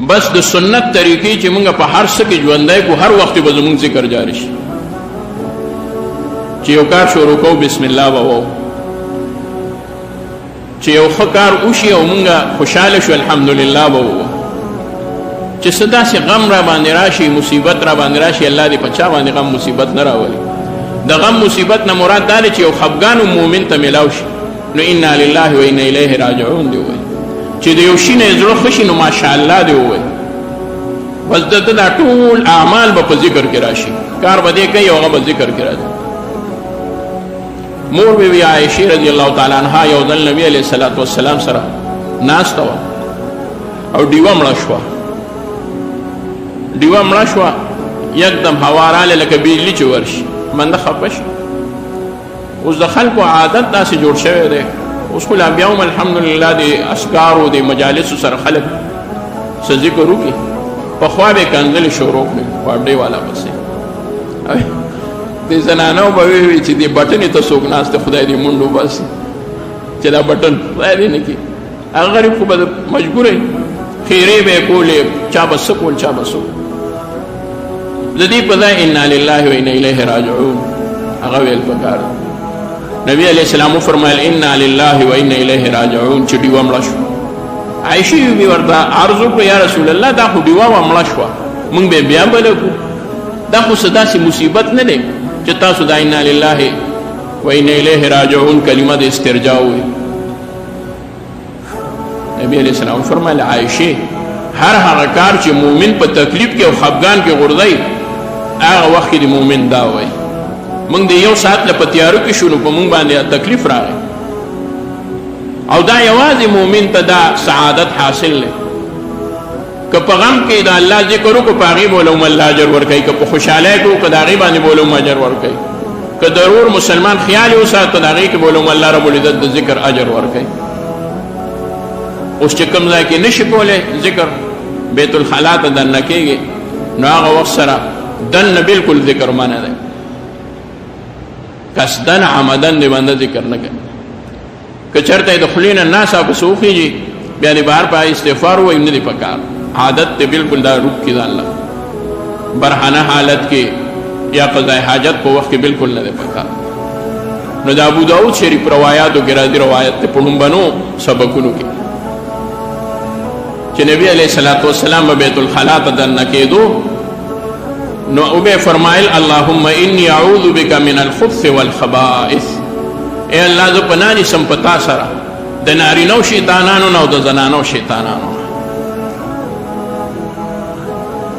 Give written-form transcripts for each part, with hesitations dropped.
بس د سنت طریقې چې موږ په هر څه کې ژوندی کو هر وخت به زموږ ذکر جاری شي چې یو کار شروع کوو بسم الله به وو چې یو ښه کار وشي او موږ خوشحاله شو الحمدلله به وو چې څه داسې غم را باندې راشي مصیبت را باندې راشي الله دې په چا باندې غم مصیبت نه راولي د غم مصیبت نه مراد دا دی چې یو خفګان مؤمن ته میلاو شي نو انا لله و انا الیه راجعون دی وایي چې د یو شي نه زړه ښه شي نو ماشاءالله دی ووایي بس د ده دا ټول اعمال به په ذکر کې راشي کار به دی کوي او هغه به ذکر کې راځي مور بیبي عایشې رضی الله تعالی عنها یو ځل نبي علیه الصلاة والسلام سره ناسته وه او ډیوه مړه شوه ډیوه مړه شوه یکدم هوا راله لکه بجلي چې ورشي منده خفه شي اوس د خلکو عادت داسې جوړ شوی دی اوس خو لا بیا هم الحمدلله د اسکارو د مجالسو سره خلک څه ذکر وکړي پخوا به یې کنځلې شروع کړې پاډۍ والا پسې د زنانو به ویې چې دې بټنې ته څوک ناست دی خدای دې منډو باسي چې دا بټن خدای دې نه کړي هغه غریب خو به مجبوره خیرې به یې کولې چا به څه کول چا به څه د دې په ځای انا لله و انا الیه راجعون هغه ویل پکار نبی علیہ السلام فرمایل انا لله و انا الیه راجعون چې ډیوه مړه شوه عایشې بیبي ورته عرض وکړه یا رسول الله دا خو ډیوه وه مړه شوه موږ به بیا بله کړو دا خو څه داسې مصیبت نه دی چې تاسو دا انا لله و انا الیه راجعون کلمه د استرجاع ووایي نبی علیہ السلام فرمایل عایشې هر هغه کار چې مؤمن په تکلیف کې او خفګان کې غورځوي هغه وخت کې د مؤمن دا وایي موږ د یو ساعت له په تیارو کې شو نو په موږ باندې تکلیف راغی او دا یوازې مؤمن ته دا سعادت حاصل دی که په غم کې د الله ذکر وکړو په هغې به ولهم الله اجر ورکوي که په خوشحالۍ کې وکړو د هغې باندې به ولهم اجر ورکوي که ضرور مسلمان خیال یې وساته د هغې کې به ولهم الله رب العزت د ذکر اجر ورکوي اوس چې کوم ځای کې نشي کولی ذکر بیت الخلا ته دننه کېږي نو هغه وخت سره دننه بلکل ذکر منع دی قصدن عمدن دی بنده ذکر نه کوي که چېرته یې د خولې نه ناڅاپه څه وخېږي بیا د بهر په استغفار ووایي نه دی پکار عادت دی بلکل دا روک کړي ځان له برهنه حالت کې یا قضای حاجت په وخت کې بلکل نه دی پکار نو د ابو داود شریف روایاتو کې راځي روایت دی په لومبنو سبقونو کې چې نبی علیه الصلاة والسلام به بیت الخلا ته دننه کېدو نو او به فرمایل اللهم انی اعوذ بک من الخبث والخبائث اے الله زه پناه نیسم په تا سره د نارینو شیطانانو نه او د زنانو شیطانانو نه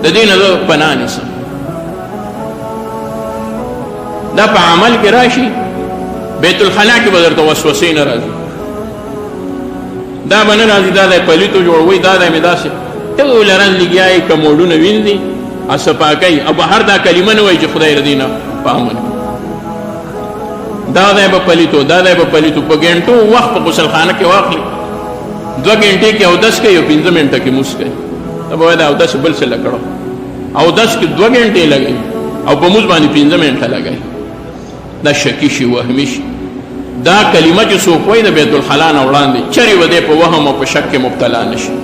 د دې نه زه پناه نیسم دا په عمل کې راشي بیت الخلا کې به درته وسوسې نه راځي دا به نه راځي دا دی پلیتو جوړوئ دا دی مې داسې ټوله رنځ لګیا یې کموډونه وینځي صفاکۍ او بهر دا کلمه نه وایي چې خدای له دې نه په امن دا دی به پلیتو دا دی به پلیتو په ګنټو وخت په غسلخانه کې واخلي 2 ګنټې کې اودس کوي او 15 منټه کې موس کوي دا به وایي دا اودس بل څه لکړو اودس کې 2 ګنټې لګوي او په موس باندې 15 منټه لګوي دا شکی شي وهمي شي دا کلمه چې څوک وایي د بیت الخلا نه وړاندې چرې به دی په وهم او په شک کې مبتلا نه شي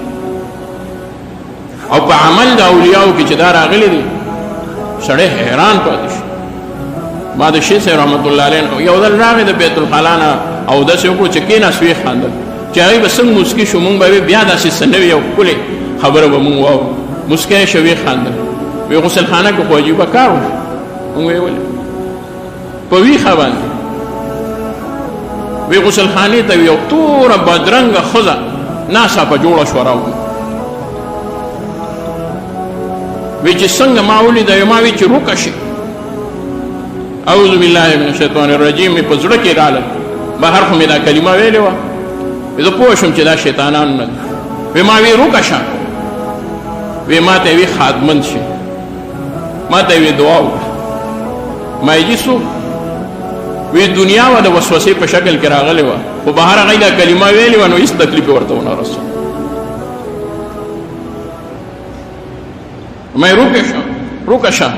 او په عمل د اولیاو کې چې دا راغلی دی سړی حیران پاتې شي ما د شیخ صاحب رحمت الله علیه یو ځل راغی د بیت الخلا نه اودس یې وکړو چې کېناست ویې خندل چې هغوی به څنګه موسکي شو مونږ به بیا داسې څه نوي یو ښکلې خبره به مونږ واورو موسکی یې شو ویې خندل وی غسلخانه کې خو عجیبه کار و مونږ ویې ولې په ویښه باندې وی غسلخانې ته یو توره بدرنګه ښځه ناڅاپه جوړه شوه راوړه وی چې څنګه ما ولیده ما وی چې روکه شي اعوذ بالله من الشیطان الرجیم مې په زړه کې راغله بهر خو مې دا کلمه ویلې وه زه پوه شوم چې دا شیطانان نه دي وی ما وی روکه شه وی ما ته وی خادمند شي ما ته وی دعا وکړه ما یې جي څوک وی دنیا و د وسوسې په شکل کې راغلی وه خو بهر هغوی دا کلمه ویلې وه نو هېڅ تکلیف یې ورته ونه رسو ما یې روکه شه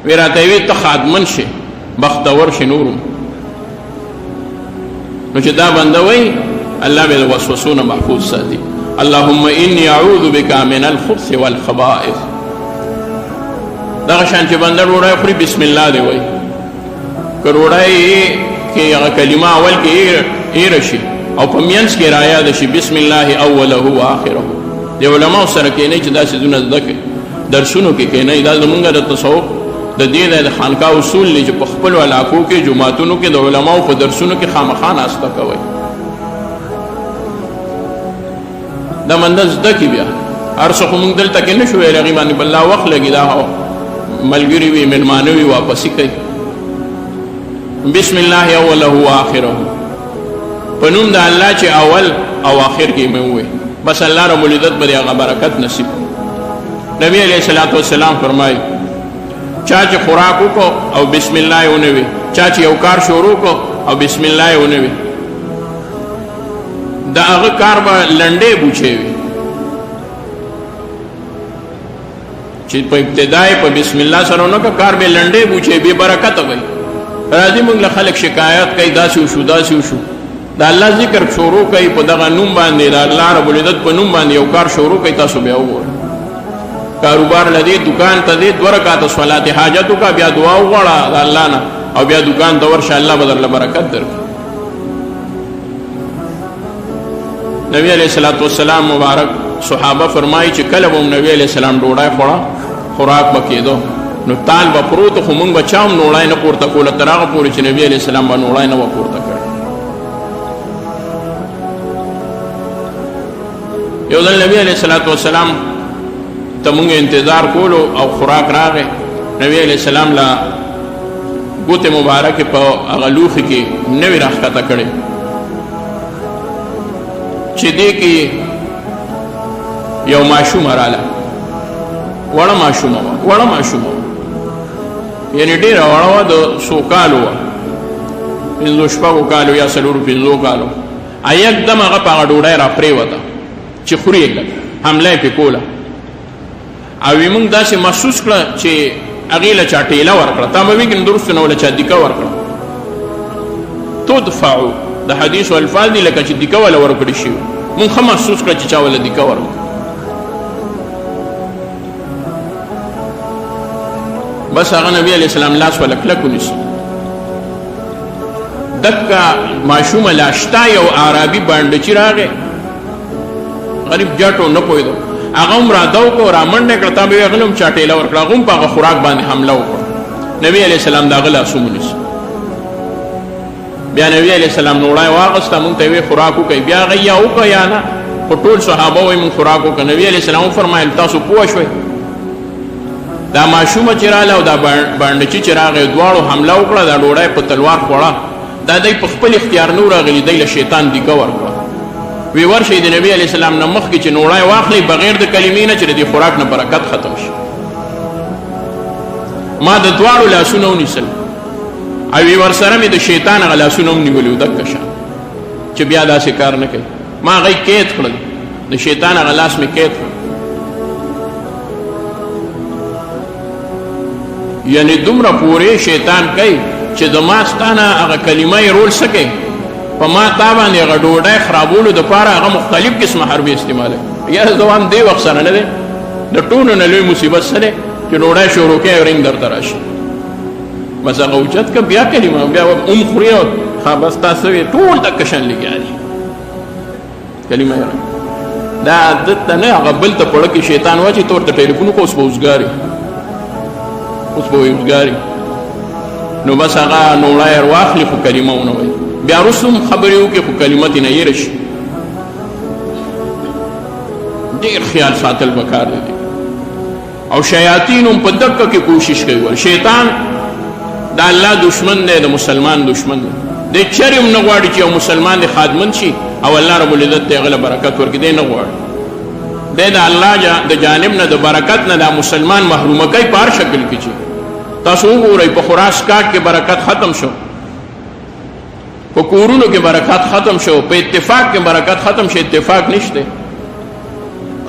وی راته وی ته خادمن شي بختور شي نورم نو چې دا بنده وایي الله به د وسوسو نه محفوظ ساتي اللهم انی اعوذ بک من الخبث والخبائث. دغه شان چې بنده ډوډۍ خوري بسم الله دی وایي. که ډوډۍ کې هغه کلمه اول کې هېره شي او په منځ کې رایاد شي بسم الله اوله و آخره. د علماو سره کښېنئ چې دا څیزونه زده کړئ، درسونو کې کښېنئ. دا زمونږ د تصوف د دې د خانقاه اصول دي چې په خپلو علاقو کې جوماتونو کې د علماو په درسونو کې خامخا ناسته کوئ. دا منده زده کړي. بیا هر څه خو موږ دلته کې نه شو ویلی، هغې باندې بل وخت لګي. دا ملګري وي مېلمانه وي واپسي کوي. بسم الله اوله و آخره، په نوم د الله چې اول او آخر کې مې ووایي، بس الله رب العزت به د هغه برکت نصیب. نبی علیه الصلاۃ والسلام فرمایي چا چې خوراک وکړو او بسم الله یې ونه وي، چا چې یو کار شروع کړو او بسم الله یې ونه وي، د هغه کار به لنډې بوچې وي. چې په ابتدا یې په بسم الله سره ونه کړه، کار به لنډې بوچې بې برکته وي. راځي موږ له خلک شکایت کوي داسې وشو داسې وشو. د الله ذکر شروع کوي په دغه نوم باندې، د الله رب العزت په نوم باندې یو کار شروع کوي. تاسو بیا وګورئ، کاروبار لدی دکان ته دی 2 رکعاته صلات حاجت وکړه، بیا دعا وغواړه د الله نه او بیا دکان ته ورشه، الله به درله برکت درکړي. نبی علیہ الصلوۃ والسلام مبارک صحابه فرمایي چې کله به نبی علیہ السلام ډوډۍ خوړه خوراک به کېدو نو تال به پروت، خو موږ به چا هم ډوډۍ نه پورته کوله تر هغه پورې چې نبی علیہ السلام به ډوډۍ نه وه پورته کړې. یو ځل نبی علیہ الصلوۃ والسلام ته موږ انتظار کولو او خوراک راغی. نبی علیہ السلام لا ګوتې مبارکې په هغه لوښي کې نوې راښکته کړې چې دې کې یو ماشومه راله، وړه ماشومه وه، یعنې ډېره وړه وه، د څو کالو وه، 5 کالو یا 4 کالو. یکدم هغه په هغه ډوډۍ را پرېوته چې خوري یې کړه، حمله یې پې کوله. او موږ داسې محسوس کړه چې هغې له چا ټېله ورکړه. تا به وي که درستو نه له چا دیکه ورکړه. تدفعو د حدیثو الفاظ دي لکه چې دیکه وله ورکړي شوي. موږ ښه محسوس کړه چې چا وله دیکه ورکړه. بس هغه نبی علیہ السلام لاس وله کلک ونیسي. دکه ماشومه لاشتا یو عربي بانډچي راغی، غریب جاټو نه پوهېدو، هغه هم را دو کو را منډه کړه. تا به وی هغه هم چا ټېله ورکړه، هغه هم په هغه خوراک باندې حمله وکړه. نبی علیہ السلام د هغه لاس ونیسي. بیا نبی علیہ السلام ډوډۍ واخسته، موږ ته یې وی خوراک وکړئ. بیا هغه یا وکړه یا نه، خو ټول صحابه وایي موږ خوراک وکړه. نبی علیہ السلام وفرمایل تاسو پوه شوئ دا ماشومه چې راله او دا بانډچي چې راغی دواړو حمله وکړه، دا ډوډۍ په تلوار خوړه. دا دی په خپل اختیار نه راغلي، دی له شیطان دیکه ورکړه. وی ورشئ د نبی علیہ السلام نه مخکې چې ډوډۍ واخلئ بغیر د کلمې نه چې د دې خوراک نه برکت ختم شي. ما د دواړو لاسونه ونیسل او وی ورسره مې د شیطان هغه لاسونه هم نیولي وو دکه شان چې بیا داسې کار نه کوي. ما هغه قید کړل، د شیطان هغه لاس مې قید کړل. یعنی دومره پورې شیطان کوي چې د ما ستانه هغه کلمه یې رول څه کوي، په ما تا باندې هغه ډوډۍ خرابولو دپاره هغه مختلف قسمه حربې استعمالوي. یا زوام دې وخت سره نه دی، د ټولو نه لوی مصیبت څه دی چې ډوډۍ شروع کوي او رنګ درته راشي. بس هغه اوچت که بیا کلمه بیا خوري او بس تاسو یې ټول دکه شان لګیا دي کلمه یې دا عادت ته نه، هغه بل ته پړه کې شیطان واچي تور ته ټلیفون وکړو اوس به اوزګاري نو بس هغه ډوډۍ واخلي خو کلمه ونه وایي. بیا وروسته هم خبرې وکړي خو کلمه ترې نه هېره شي. ډېر خیال ساتل پکار دی. او شیاطین هم په دقه کې کوشش کوي. شیطان د الله دشمن دی، د مسلمان دشمن دی. دی چرې هم نه غواړي چې یو مسلمان دی خادمن شي او الله رب العزت ته هغه له برکت ورکړي. دی نه غواړي. دی د الله د جانب نه د برکت نه دا مسلمان محرومه کوي په هر شکل کې. چې تاسو وګورئ په خوراک کې برکت ختم شو، په کورونو کې برکت ختم شو، په اتفاق کې برکت ختم شو. اتفاق نشته.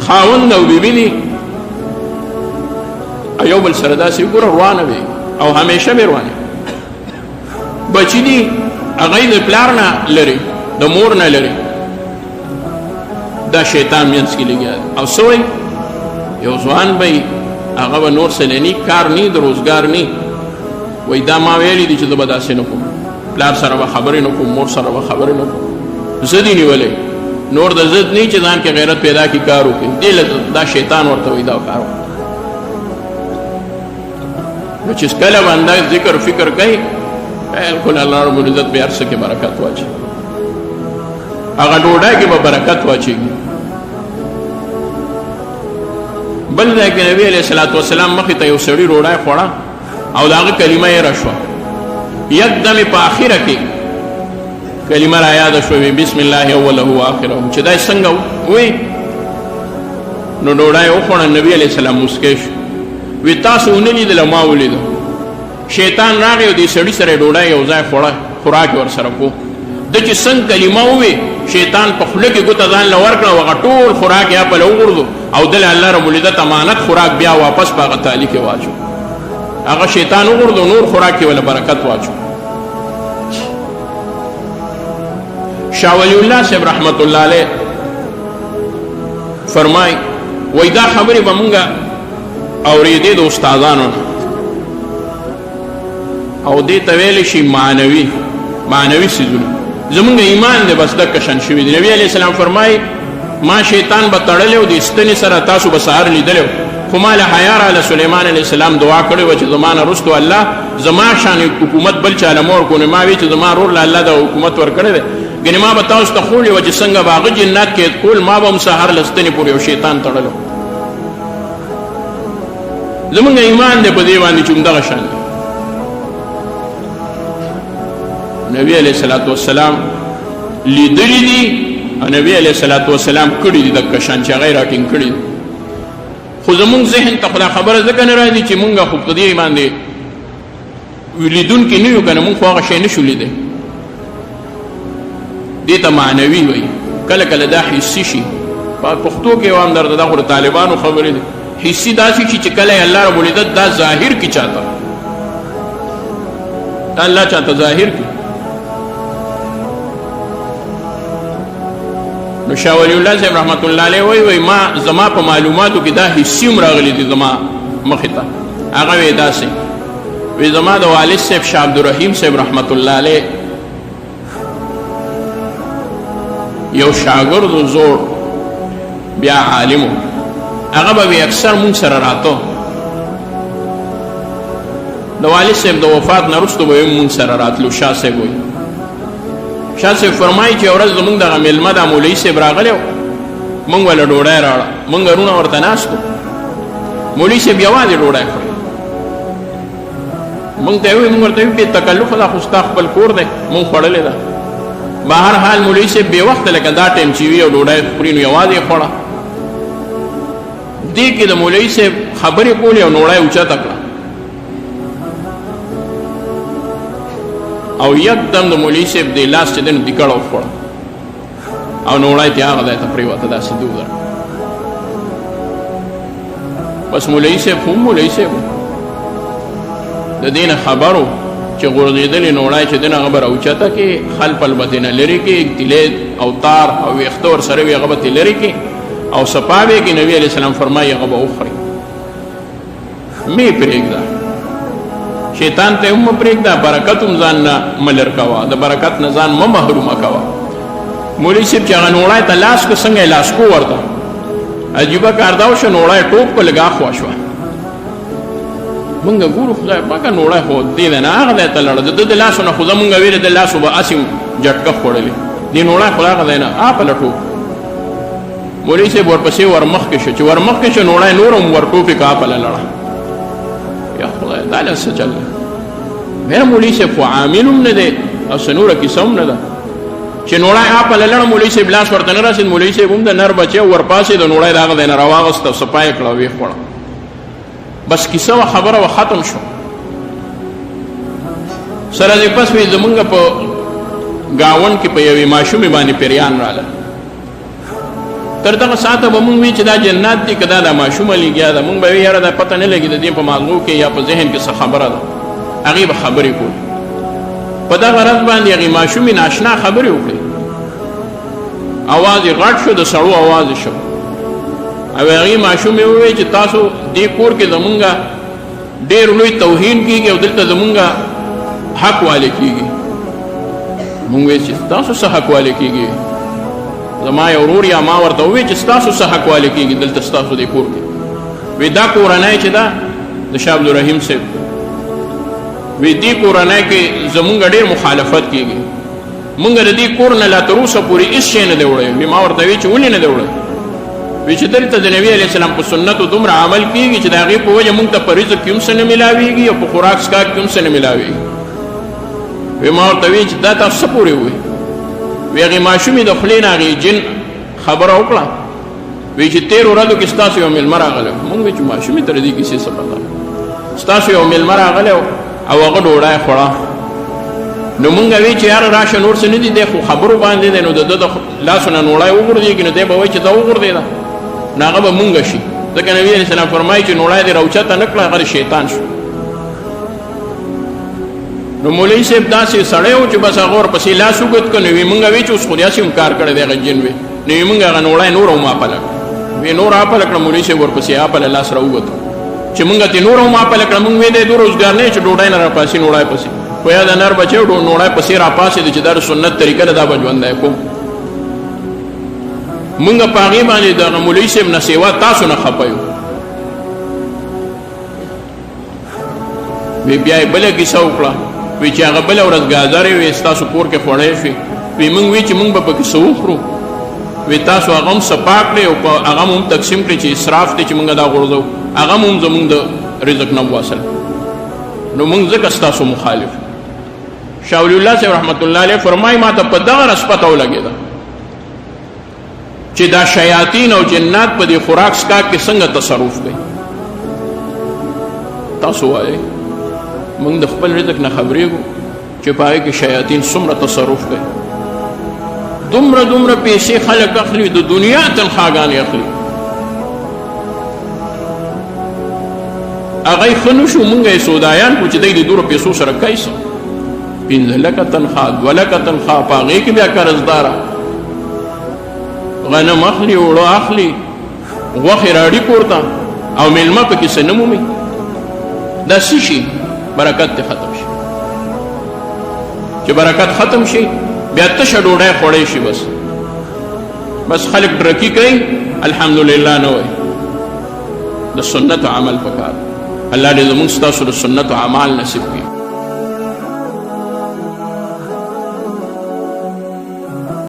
خاوند او بیبي دي یو بل سره داسې وګوره روانه وي او همیشه به روانه. بچي دي هغه د پلار نه لري، د مور نه لري، دا شیطان منځ کې لګیا دی او سوی یو ځوان به هغه به نور سلنی کار نی د روزګار نی وای دا ما ویلی دي چې زه به داسې نه کوم پلار سره به خبرې نه کوم مور سره به خبرې نه کوم ضد یې نیولی نور د ضد نه چې ځان کې غیرت پیدا کړي کار وکړي دې دا شیطان ورته وایي دا کار وکړه نو چې کله بنده ذکر فکر کوي بالکل الله رب العزت به هر څه کې برکت واچي هغه ډوډۍ کې به برکت واچېږي بل ځای کې نبي علیه الصلاۃ والسلام مخې ته یو سړي ډوډۍ خوړه او د هغه کلمه یې راشوه یکدم په آخره کې کلمه را یاده شوې بسم الله اوله و آخره چې دا څنګه وی نو ډوډۍ وخوړه نبي علیه السلام مسکی شو وی تاسو ونه لیدل ما ولیدل شیطان راغی او دې سړي سره ډوډۍ یو ځای خوړه خوراک یې ورسره کو د چې څنګه کلمه ووی شیطان په خوله کې ګوته ځان له ورکړه او هغه ټول خوراک یې هپله وغورځو او دله الله رب العزت امانت خوراک بیا واپس په هغه تالي کې واچو هغه شیطان وغورځو نور خوراک کې وله برکت واچو شاه ولی الله صاحب رحمت الله علیه فرمای وای دا خبرې به مونږ اورېدې د استادانو نه او دې ته ویلی شي معنوي څیزونه زمونږ ایمان دی بس دکه شان شوي دی نبي علیه السلام فرمایي ما شیطان به تړلی و د ستنې سره تاسو به سهار لیدلی و خو ما له حیا راله سلیمان علیه السلام دعا کړې وه چې زما نه وروستو الله زما شان حکومت بل چا له مه ورکړو نو ما وی چې زما رور له الله د حکومت ورکړی دی ګنې ما به تاسو ته ښوړې وه چې څنګه به هغه جنات قید کول ما به هم سهار له ستنې پورې یو شیطان تړلی زمونږ ایمان دی په دې باندې چې همدغه شان دی نبی علیہ الصلوۃ والسلام لیدلی دي او نبی علیہ الصلوۃ والسلام کړي دي د کشان چې غیر راټینګ کړي خو زمونږ ذهن ته خدا خبره ځکه نه راځي چې مونږ خو په دې باندې لیدونکي نه یو که نه مونږ خو هغه شی نه شو لیدی دې ته معنوي وایي کله کله دا حسي شي په پښتو کې یو هم درته دا خو د طالبانو خبرې دي حسي داسې شي چې کله الله رب العزت دا ظاهر کړي چاته الله چاته ظاهر کړي نو شاه ولی الله صاحب رحمت الله علیه وای ما زما په معلوماتو کې دا حسي هم راغلی دي زما مخې ته هغه وی داسې وی زما د والد صاحب شاه عبدالرحیم صاحب رحمت الله علیه یو شاګرد زوړ بیا عالم هغه به اکثر مونږ سره راته د والد صاحب د وفات نه وروسته به مونږ سره راتلو شاه صاحب وایي شاه صاحب فرمایي چې ورځ زمونږ دغه میلمه دا مولوي صاحب راغلی و مونږ وله ډوډۍ راوړه مونږ رونه ورته ناست وو مولوي صاحب یوازې ډوډۍ خوري مونږ ته وایي مونږ ورته وایي بې تکلفه ده خو ستا خپل کور دی مونږ خوړلې ده بهر حال مولوي صاحب بې وخته لکه دا ټایم چې وي او ډوډۍ خوري نو یوازې یې خوړه دې کې د مولوي صاحب خبرې کولې او نوړی اوچته کړه او یکدم د مولوي صاحب د لاس چې دی نو دکړه وخوړه او نوړی تې هغه ځای ته پرېوته داسې دو در بس مولوي صاحب هم مولوي صاحب د دې نه خبر و چې غورځېدلې نوړی چې دی نو هغه به راوچته کې خل پل به ترې نه لرې کې تیلې او تار او ویښته ورسره وي هغه به ترې لرې کې او صفا به کې نبي علیه السلام فرمایي هغه به وخوري مې پرېږده شیطان ته هم پرېږده برکت هم ځان نه ملر کوه د برکت نه ځان مه محرومه کوه مولوي صاحب چې هغه نوړی ته لاس که څنګه یې لاس کو ورته عجیبه کار دا وشوه نوړی ټوپ که لږ اخوا شوه مونږ ګورو خدای پاکه نوړی خو دې دی نه هغه ځای ته لاړه د ده د لاسو نه خو زمونږ ویلې د لاسو به هسې جټکه خوړلې دې نوړی خو هغه ځای نه اپله ټوپ مولوي صاحب ورپسې ورمخکې شو چې ورمخکې شو نوړی نور هم ورټوپې که اپله لړه یا خدای دا له څه چل دی میره مولوي صاحب خو عامل هم نه دی او څه نوره کیسه هم نه ده چې نوړی اپله لړه مولوي صاحب لاس ورته نه رسېد مولوي صاحب هم د نر بچی ورپاسې د نوړی د هغه ځای نه راواغسته صفا یې کړه ویې خوړه بس کیسه و خبره و ختم شو سره دې پس وی زمونږ په ګاونډ کې په یوې ماشومې باندې پیریان راله تر دغه ساعته به مونږ وی چې دا جنات دي که دا ماشومه لګیا ده مونږ به وی یاره دا پته نه لګي د دې په ماغزو کې یا په ذهن کې څه خبره ده هغې به خبرې کولې په دغه ورځ باندې هغې ماشومې ناشنا خبرې وکړې आवाज یې غټ شو د سړو आवाज شو او هغې ماشوم یې وویل چې تاسو دې کور کې زمونږ ډېر لوی توهین کېږي او دلته زمونږ حق والی کېږي. مونږ ویل چې ستاسو څه حق والی کېږي؟ زما یو ورور یا ما ورته وویل چې ستاسو څه حق والی کېږي دلته ستاسو دې کور کې؟ وی دا کورنۍ چې ده د شاه عبدالرحیم صاحب وی دې کورنۍ کې زمونږ ډېر مخالفت کېږي. مونږ د دې کور نه لا تر اوسه پورې هېڅ شی نه دی وړی. وی ما ورته وی چې ولې نه دی وړی؟ وی چې دلته د نبي علیه السلام په سنتو دومره عمل کېږي چې د هغې په وجه مونږ ته په رزق کې هم څه نه میلاویږي او په خوراک څښاک کې هم څه نه میلاویږي. وی ما ورته وی چې دا تاسو څه پورې ووایي؟ وی هغې ماشومې د خولې نه هغې جن خبره وکړه وی چې 13 ورځو کې ستاسو یو میلمه راغلی. مونږ وی چې ماشومې ته د دې کیسې څه پته؟ ستاسو یو میلمه راغلی او هغه ډوډۍ خوړه. نو مونږ وی چې یاره راشه نور څه نه دي دی خو خبرو باندې دی نو د ده د لاسو نه نوړی وغورځېږي نو دی به وایي چې دا وغورځېده نو هغه به مونږ شي. ځکه نبي علیه السلام فرمایي چې نوړی دې راوچته نه کړه هغه د شیطان شو. نو مولوي صاحب داسې سړی و چې بس هغه ورپسې لاس اوږد کړ. نو وی مونږ وی چې اوس خو داسې هم کار کړی دی هغه جن وی. نو وی مونږ هغه نوړی نور هم اپله کړه. وی نور اپله کړه مولوي صاحب ورپسې اپله لاس راووت چې مونږ ترې نور هم اپله کړه. مونږ وی دی دو روزګار نه چې ډوډۍ نه راپاسي نوړی پسې خو یا د نر بچی نوړی پسې راپاسېد چې دا د سنت طریقه ده دا به ژوندی کوم. مونږ په هغې باندې دغه مولوي صاحب نه سیوا تاسو نه خفه یو. وی بیا یې بله کیسه وکړه وی چې هغه بله ورځ ګازرې وې ستاسو کور کې خوړی شوې. وی مونږ وی چې مونږ به پکې څه وخورو؟ وی تاسو هغه هم صفا کړئ او هغه هم تقسیم کړئ چې اسراف دی چې مونږ دا غورځو هغه هم زمونږ د رزق نه وواصل. نو مونږ ځکه ستاسو مخالف. شاه ولی الله صاحب رحمت الله علیه فرمایي ما ته په دغه رس پته ولګېده چې دا شیاطین او جنات په دې خوراک څښاک کې څنګه تصرف کوي. تاسو وایئ مونږ د خپل رزق نه خبرېږو چې په هغې کې شیاطین څومره تصرف کوي. دومره دومره پیسې خلک اخلي د دنیا تنخواګانې اخلي. هغه یې ښه نه شو مونږ یې سودایان کړو چې دی د دورو پیسو سره کوي څه 15 لکه تنخوا 2 لکه تنخوا په هغې کې بیا قرضداره غنم اخلي اوړه اخلي غوښې راړي کور ته او میلمه پکې څه نه مومي. دا څه شي برکت دې ختم شي. چې برکت ختم شي بیا تشه ډوډۍ خوړی شي بس خلک ډرکي کوي الحمدلله نه وایي. د سنتو عمل پکار. الله دې زموږ ستاسو د سنتو اعمال نصیب کړي.